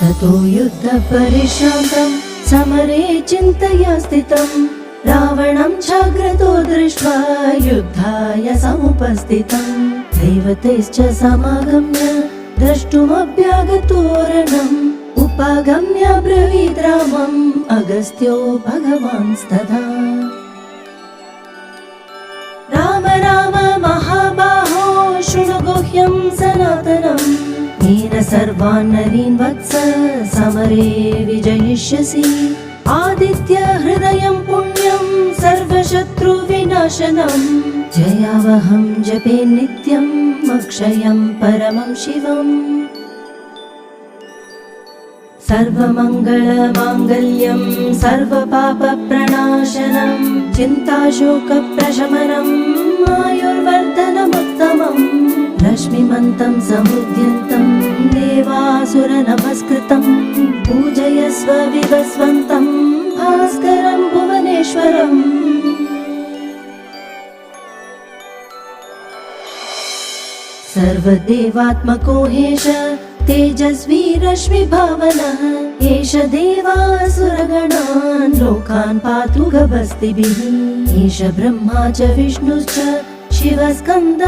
ततो युद्धपरिश्रान्तं समरे चिन्तया स्थितं रावणं चाग्रतो दृष्ट्वा युद्धाय समुपस्थितं देवतैश्च समागम्य द्रष्टुमभ्यागतोरणम् उपागम्य ब्रवीद् रामम् अगस्त्यो भगवांस्तथा राम राम महाबाहो शृणु गुह्यं सनातनम् येन सर्वान् नरीन् वत्स समरे विजयिष्यसि आदित्य हृदयं पुण्यं सर्वशत्रुविनाशनम् जयावहं जपे नित्यम् अक्षयं परमं शिवम् सर्वमङ्गलमाङ्गल्यं सर्वपापप्रणाशनं चिन्ताशोकप्रशमनम् आयुर्वर्धनमुत्तमम् रश्मिमन्तं समुद्यन्तं देवासुरनमस्कृतं पूजयस्व विवस्वन्तं भास्करं भुवनेश्वरम् सर्वदेवात्मको हेश तेजस्वी रश्मिभावनः एष देवासुरगणान् लोकान् पातु गभस्तिभिः एष ब्रह्मा च विष्णुश्च शिवस्कन्द